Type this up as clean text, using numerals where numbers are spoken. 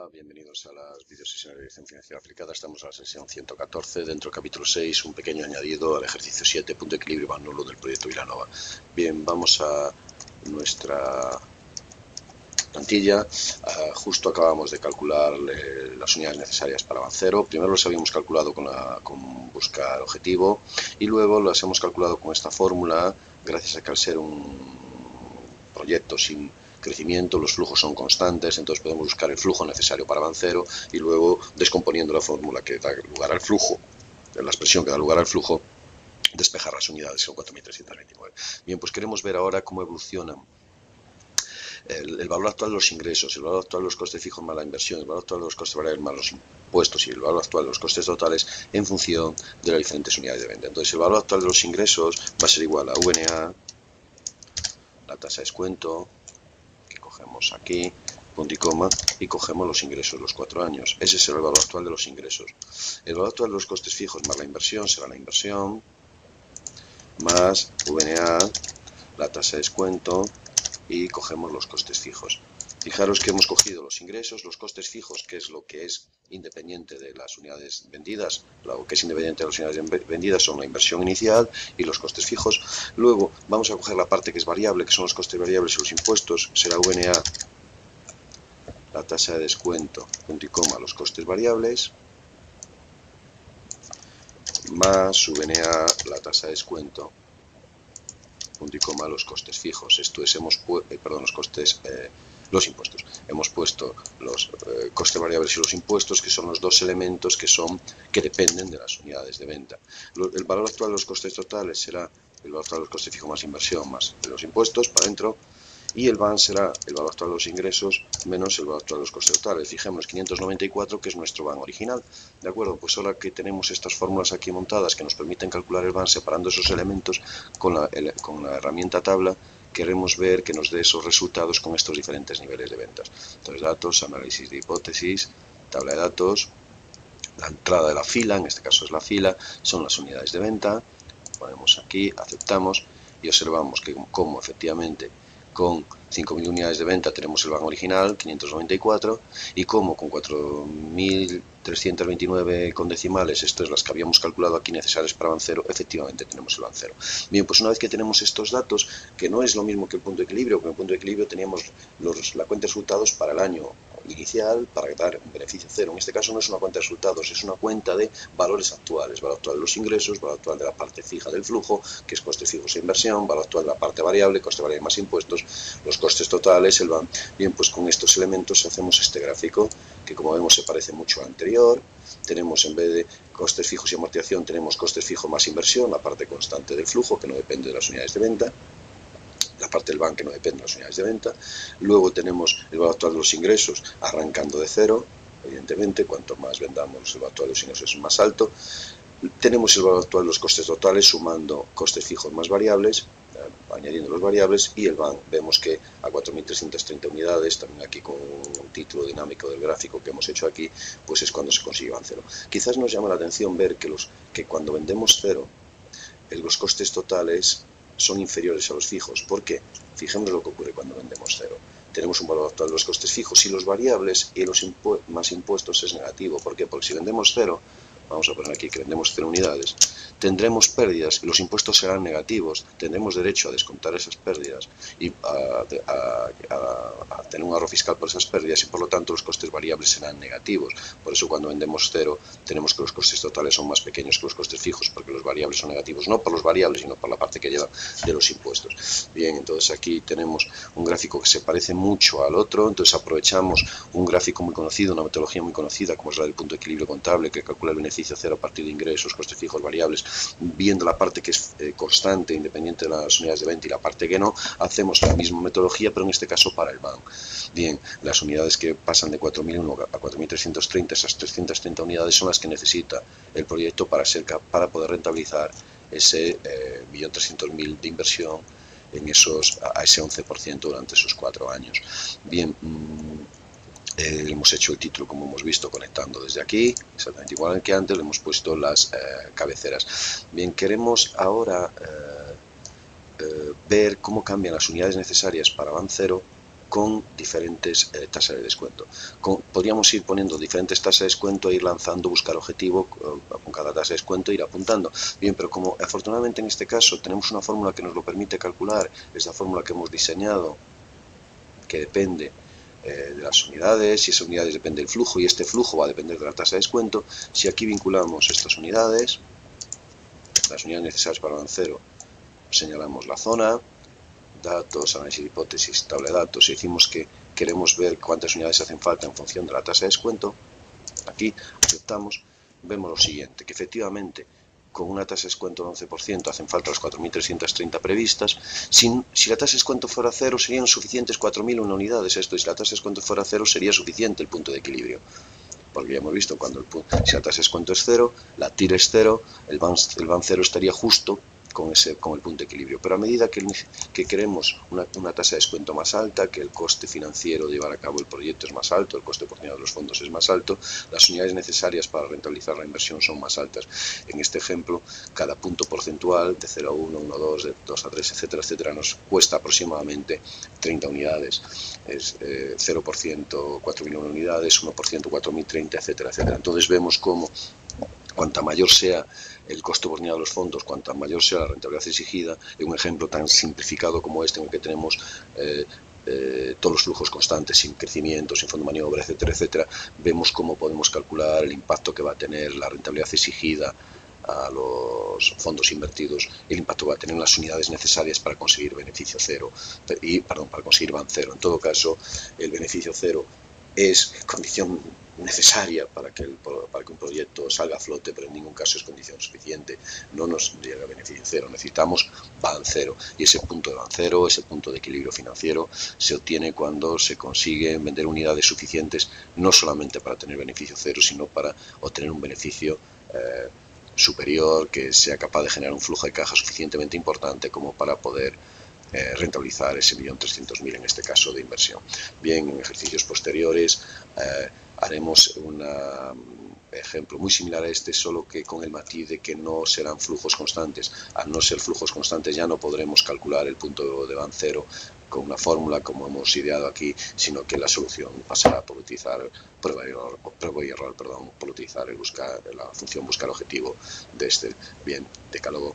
Hola, bienvenidos a las videosesiones de dirección financiera aplicada. Estamos en la sesión 114, dentro del capítulo 6, un pequeño añadido al ejercicio 7, punto de equilibrio más nulo del proyecto Vilanova. Bien, vamos a nuestra plantilla. Justo acabamos de calcular las unidades necesarias para Avancero. Primero las habíamos calculado con buscar objetivo y luego las hemos calculado con esta fórmula, gracias a que al ser un proyecto sin crecimiento, los flujos son constantes, entonces podemos buscar el flujo necesario para Avancero y luego, descomponiendo la fórmula que da lugar al flujo, la expresión que da lugar al flujo, despejar las unidades, son 4.329. Bien, pues queremos ver ahora cómo evolucionan el valor actual de los ingresos, el valor actual de los costes fijos más la inversión, el valor actual de los costes variables más los impuestos y el valor actual de los costes totales en función de las diferentes unidades de venta. Entonces, el valor actual de los ingresos va a ser igual a VNA, la tasa de descuento, que cogemos aquí, punto y coma, y cogemos los ingresos los 4 años. Ese será el valor actual de los ingresos. El valor actual de los costes fijos más la inversión será la inversión, más VNA, la tasa de descuento, y cogemos los costes fijos. Fijaros que hemos cogido los ingresos, los costes fijos, que es lo que es independiente de las unidades vendidas. Lo que es independiente de las unidades vendidas son la inversión inicial y los costes fijos. Luego vamos a coger la parte que es variable, que son los costes variables y los impuestos. Será VNA, la tasa de descuento, punto y coma, los costes variables, más VNA, la tasa de descuento, punto y coma, los costes fijos. Esto es, los impuestos. Hemos puesto los costes variables y los impuestos, que son los dos elementos que dependen de las unidades de venta. El valor actual de los costes totales será el valor actual de los costes fijos más inversión más los impuestos para adentro, y el VAN será el valor actual de los ingresos menos el valor actual de los costes totales. Fijémonos, 594, que es nuestro VAN original. ¿De acuerdo? Pues ahora que tenemos estas fórmulas aquí montadas que nos permiten calcular el VAN separando esos elementos con la herramienta tabla, queremos ver que nos dé esos resultados con estos diferentes niveles de ventas. Entonces, datos, análisis de hipótesis, tabla de datos, la entrada de la fila, en este caso es la fila, son las unidades de venta. Ponemos aquí, aceptamos y observamos que como efectivamente con 5.000 unidades de venta tenemos el VAN original, 594, y como con 4.329 con decimales, esto es las que habíamos calculado aquí necesarias para Avancero, efectivamente tenemos el Avancero. Bien, pues una vez que tenemos estos datos, que no es lo mismo que el punto de equilibrio, porque en el punto de equilibrio teníamos la cuenta de resultados para el año inicial para dar un beneficio cero. En este caso no es una cuenta de resultados, es una cuenta de valores actuales, valor actual de los ingresos, valor actual de la parte fija del flujo, que es costes fijos e inversión, valor actual de la parte variable, coste variable más impuestos, los costes totales, el VAN. Bien, pues con estos elementos hacemos este gráfico, que como vemos se parece mucho al anterior. Tenemos, en vez de costes fijos y amortización, tenemos costes fijos más inversión, la parte constante del flujo, que no depende de las unidades de venta, la parte del VAN que no depende de las unidades de venta. Luego tenemos el valor actual de los ingresos arrancando de cero, evidentemente, cuanto más vendamos el valor actual de los ingresos es más alto. Tenemos el valor actual de los costes totales sumando costes fijos más variables, añadiendo los variables, y el VAN vemos que a 4.330 unidades, también aquí con un título dinámico del gráfico que hemos hecho aquí, pues es cuando se consigue VAN cero. Quizás nos llama la atención ver que cuando vendemos cero, los costes totales son inferiores a los fijos. ¿Por qué? Fijemos lo que ocurre cuando vendemos cero. Tenemos un valor actual de los costes fijos y los variables, y los más impuestos es negativo. ¿Por qué? Porque si vendemos cero, vamos a poner aquí que vendemos 0 unidades, tendremos pérdidas y los impuestos serán negativos, tendremos derecho a descontar esas pérdidas y a tener un ahorro fiscal por esas pérdidas, y por lo tanto los costes variables serán negativos. Por eso cuando vendemos cero tenemos que los costes totales son más pequeños que los costes fijos, porque los variables son negativos, no por los variables sino por la parte que lleva de los impuestos. Bien, entonces aquí tenemos un gráfico que se parece mucho al otro. Entonces aprovechamos un gráfico muy conocido, una metodología muy conocida como es la del punto de equilibrio contable, que calcula el beneficio cero a partir de ingresos, costes fijos, variables, viendo la parte que es constante, independiente de las unidades de venta, y la parte que no. Hacemos la misma metodología, pero en este caso para el VAN. Bien, las unidades que pasan de 4.001 a 4.330, esas 330 unidades son las que necesita el proyecto para poder rentabilizar ese 1.300.000 de inversión a ese 11% durante esos 4 años. Bien, hemos hecho el título, como hemos visto, conectando desde aquí, exactamente igual que antes. Le hemos puesto las cabeceras. Bien, queremos ahora ver cómo cambian las unidades necesarias para Avancero con diferentes tasas de descuento. Podríamos ir poniendo diferentes tasas de descuento e ir lanzando, buscar objetivo con cada tasa de descuento, ir apuntando. Bien, pero como afortunadamente en este caso tenemos una fórmula que nos lo permite calcular, es la fórmula que hemos diseñado, que depende de las unidades, y esas unidades depende del flujo, y este flujo va a depender de la tasa de descuento. Si aquí vinculamos estas unidades, las unidades necesarias para Avancero, señalamos la zona, datos, análisis de hipótesis, tabla de datos, y decimos que queremos ver cuántas unidades hacen falta en función de la tasa de descuento. Aquí aceptamos, vemos lo siguiente, que efectivamente con una tasa de descuento del 11% hacen falta las 4.330 previstas. Si la tasa de descuento fuera cero, serían suficientes 4.001 unidades. Esto, y si la tasa de descuento fuera cero, sería suficiente el punto de equilibrio. Porque ya hemos visto, si la tasa de descuento es cero, la TIR es cero, el BAN cero estaría justo con el punto de equilibrio. Pero a medida que queremos una tasa de descuento más alta, que el coste financiero de llevar a cabo el proyecto es más alto, el coste de oportunidad de los fondos es más alto, las unidades necesarias para rentabilizar la inversión son más altas. En este ejemplo, cada punto porcentual de 0 a 1, 1 a 2, de 2 a 3, etcétera, etcétera, nos cuesta aproximadamente 30 unidades. Es 0%, 4.001 unidades, 1%, 4.030, etcétera, etcétera. Entonces vemos cómo cuanta mayor sea el coste de oportunidad de los fondos, cuanta mayor sea la rentabilidad exigida, en un ejemplo tan simplificado como este, en el que tenemos todos los flujos constantes, sin crecimiento, sin fondo de maniobra, etcétera, etcétera, vemos cómo podemos calcular el impacto que va a tener la rentabilidad exigida a los fondos invertidos, el impacto que va a tener en las unidades necesarias para conseguir beneficio cero, para conseguir BAN cero. En todo caso, el beneficio cero es condición necesaria para que un proyecto salga a flote, pero en ningún caso es condición suficiente. No nos llega a beneficio cero, necesitamos BAN cero, y ese punto de BAN cero, ese punto de equilibrio financiero, se obtiene cuando se consigue vender unidades suficientes, no solamente para tener beneficio cero, sino para obtener un beneficio superior, que sea capaz de generar un flujo de caja suficientemente importante como para poder rentabilizar ese 1.300.000 en este caso de inversión. Bien, en ejercicios posteriores haremos un ejemplo muy similar a este, solo que con el matiz de que no serán flujos constantes. Al no ser flujos constantes ya no podremos calcular el punto de BAN cero con una fórmula como hemos ideado aquí, sino que la solución pasará por utilizar prueba y error, por utilizar la función buscar objetivo de este. Bien, decálogo.